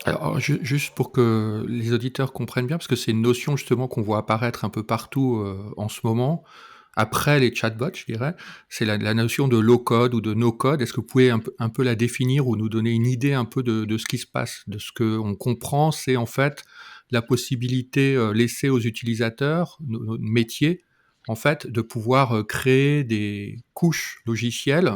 Alors, juste pour que les auditeurs comprennent bien, parce que c'est une notion justement qu'on voit apparaître un peu partout, en ce moment, après les chatbots, je dirais, c'est la notion de low code ou de no code. Est-ce que vous pouvez un peu la définir ou nous donner une idée un peu de ce qui se passe? De ce qu'on comprend, c'est en fait la possibilité, laissée aux utilisateurs, nos métiers, en fait, de pouvoir, créer des couches logicielles,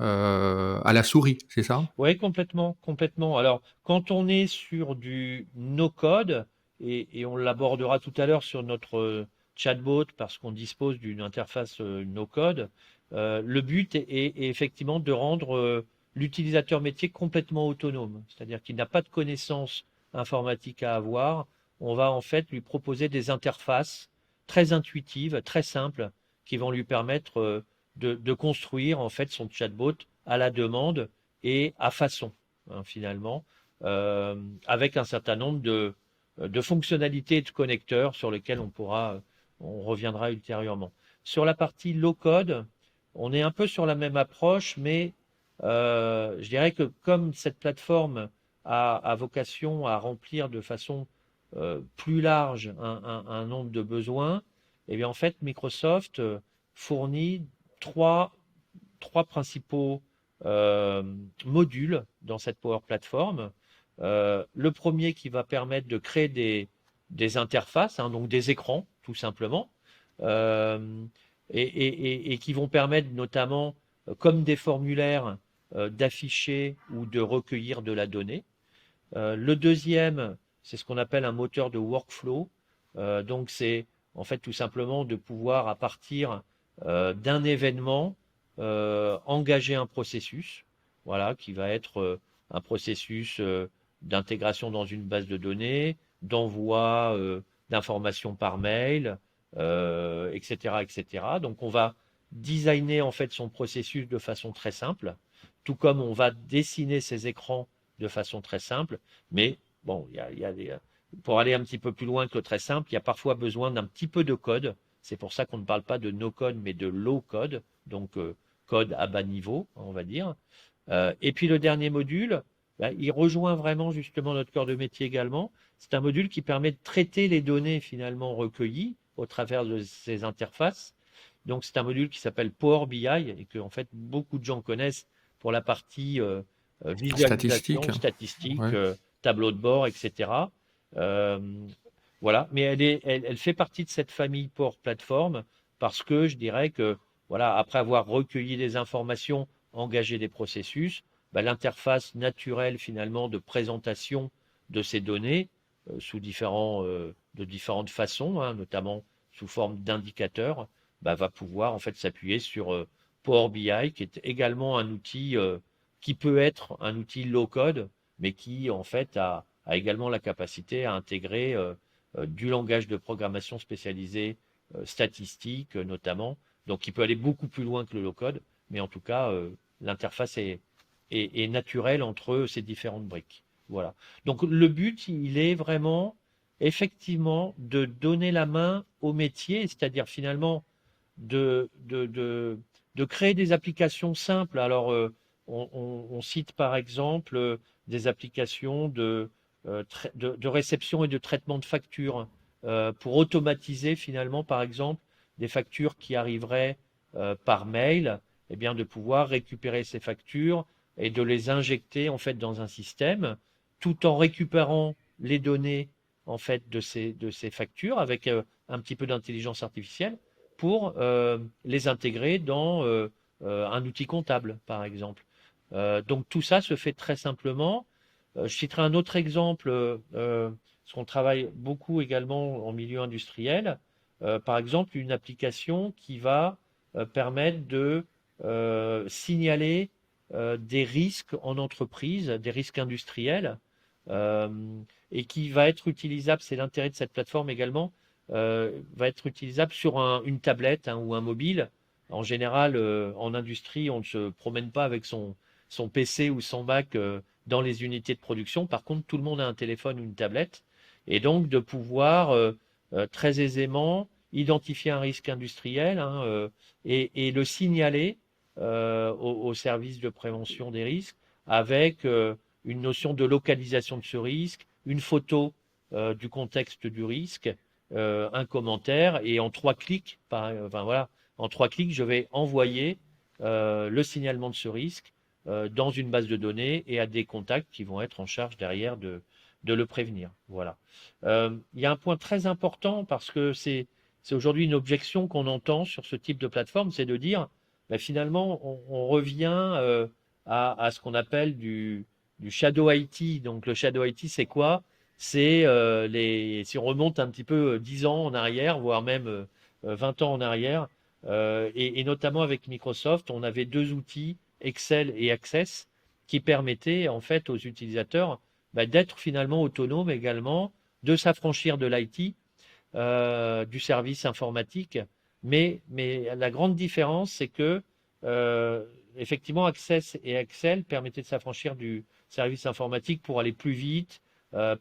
Mhm. à la souris, c'est ça? Oui, complètement, complètement. Alors, quand on est sur du no-code, et on l'abordera tout à l'heure sur notre chatbot, parce qu'on dispose d'une interface no-code, le but est effectivement de rendre l'utilisateur métier complètement autonome, c'est-à-dire qu'il n'a pas de connaissances informatiques à avoir. On va en fait lui proposer des interfaces très intuitives, très simples, qui vont lui permettre de construire en fait son chatbot à la demande et à façon, hein, finalement, euh, avec un certain nombre de fonctionnalités et de connecteurs sur lesquels on reviendra ultérieurement. Sur la partie low code, on est un peu sur la même approche, mais je dirais que comme cette plateforme a vocation à remplir de façon plus large un nombre de besoins, et bien en fait Microsoft fournit trois, trois principaux euh, modules dans cette Power Platform. Le premier qui va permettre de créer des interfaces, hein, donc des écrans, tout simplement, euh, et qui vont permettre notamment, comme des formulaires, d'afficher ou de recueillir de la donnée. Le deuxième, c'est ce qu'on appelle un moteur de workflow. Donc c'est en fait tout simplement de pouvoir, à partir d'un événement, engager un processus, voilà, qui va être un processus d'intégration dans une base de données, d'envoi d'informations par mail, etc., etc. Donc on va designer en fait son processus de façon très simple, tout comme on va dessiner ses écrans de façon très simple. Mais bon, pour aller un petit peu plus loin que très simple, il y a parfois besoin d'un petit peu de code. C'est pour ça qu'on ne parle pas de no code, mais de low code, donc code à bas niveau, on va dire. Et puis le dernier module, bah, il rejoint vraiment justement notre cœur de métier également. C'est un module qui permet de traiter les données finalement recueillies au travers de ces interfaces. Donc c'est un module qui s'appelle Power BI et que en fait beaucoup de gens connaissent pour la partie Statistique? visualisation, statistique, Ouais. tableau de bord, etc. Euh, voilà, mais elle fait partie de cette famille Power Platform parce que je dirais que voilà, après avoir recueilli des informations, engagé des processus, bah, l'interface naturelle finalement de présentation de ces données de différentes façons, hein, notamment sous forme d'indicateurs, bah, va pouvoir en fait s'appuyer sur Power BI, qui est également un outil qui peut être un outil low code, mais qui en fait a également la capacité à intégrer du langage de programmation spécialisé statistique notamment, donc qui peut aller beaucoup plus loin que le low code, mais en tout cas l'interface est naturelle entre ces différentes briques. Voilà. Donc le but, il est vraiment effectivement de donner la main au métier, c'est-à-dire finalement de, de, de, de créer des applications simples. Alors, on cite par exemple des applications de réception et de traitement de factures pour automatiser finalement, par exemple, des factures qui arriveraient par mail, et bien de pouvoir récupérer ces factures et de les injecter en fait dans un système, tout en récupérant les données en fait de ces factures avec un petit peu d'intelligence artificielle pour les intégrer dans un outil comptable, par exemple. Donc tout ça se fait très simplement. Je citerai un autre exemple, parce qu'on travaille beaucoup également en milieu industriel. Par exemple, une application qui va permettre de signaler des risques en entreprise, des risques industriels, euh, et qui va être utilisable, c'est l'intérêt de cette plateforme également, va être utilisable sur une tablette, hein, ou un mobile. En général, en industrie, on ne se promène pas avec son PC ou son Mac dans les unités de production. Par contre, tout le monde a un téléphone ou une tablette. Et donc, de pouvoir très aisément identifier un risque industriel, hein, et le signaler au service de prévention des risques avec une notion de localisation de ce risque, une photo du contexte du risque, un commentaire, et en 3 clics, enfin voilà, en 3 clics, je vais envoyer le signalement de ce risque dans une base de données et à des contacts qui vont être en charge derrière de le prévenir. Voilà. Il y a un point très important parce que c'est aujourd'hui une objection qu'on entend sur ce type de plateforme, c'est de dire ben finalement on revient à ce qu'on appelle du shadow IT. Donc le shadow IT, c'est quoi? C'est si on remonte un petit peu 10 ans en arrière, voire même 20 ans en arrière, et notamment avec Microsoft, on avait 2 outils, Excel et Access, qui permettaient en fait aux utilisateurs d'être finalement autonomes également, de s'affranchir de l'IT, du service informatique. Mais la grande différence, c'est que effectivement, Access et Excel permettaient de s'affranchir du service informatique pour aller plus vite,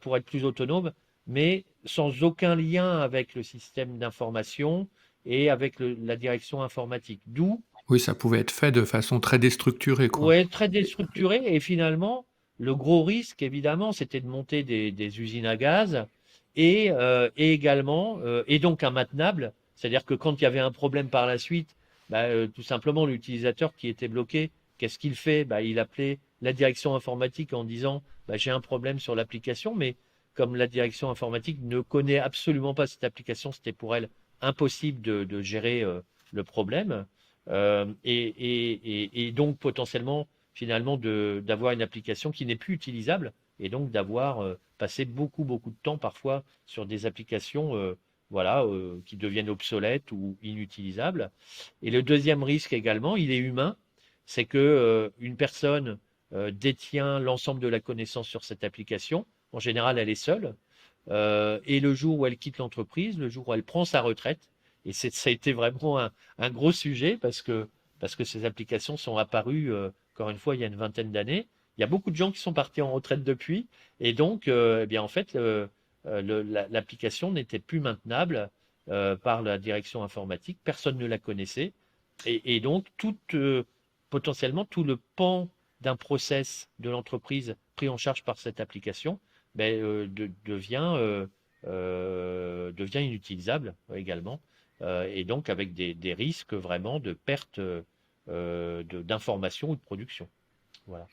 pour être plus autonome, mais sans aucun lien avec le système d'information et avec la direction informatique. D'où, Oui, ça pouvait être fait de façon très déstructurée, quoi. ouais, très déstructuré. Et finalement, le gros risque, évidemment, c'était de monter des usines à gaz et également, et donc immaintenable. C'est-à-dire que quand il y avait un problème par la suite, tout simplement, l'utilisateur qui était bloqué, qu'est-ce qu'il fait? Il appelait la direction informatique en disant j'ai un problème sur l'application, mais comme la direction informatique ne connaît absolument pas cette application, c'était pour elle impossible de gérer le problème. Et donc potentiellement finalement d'avoir une application qui n'est plus utilisable et donc d'avoir passé beaucoup de temps parfois sur des applications voilà, qui deviennent obsolètes ou inutilisables. Et le deuxième risque également, il est humain, c'est que une personne détient l'ensemble de la connaissance sur cette application. En général, elle est seule. Et le jour où elle quitte l'entreprise, le jour où elle prend sa retraite, et ça a été vraiment un gros sujet parce que ces applications sont apparues, encore une fois, il y a une vingtaine d'années. Il y a beaucoup de gens qui sont partis en retraite depuis, et donc, eh bien, en fait, l'application n'était plus maintenable par la direction informatique. Personne ne la connaissait, et donc, potentiellement, tout le pan d'un process de l'entreprise pris en charge par cette application devient inutilisable également, et donc avec des risques vraiment de perte d'information ou de production. Voilà.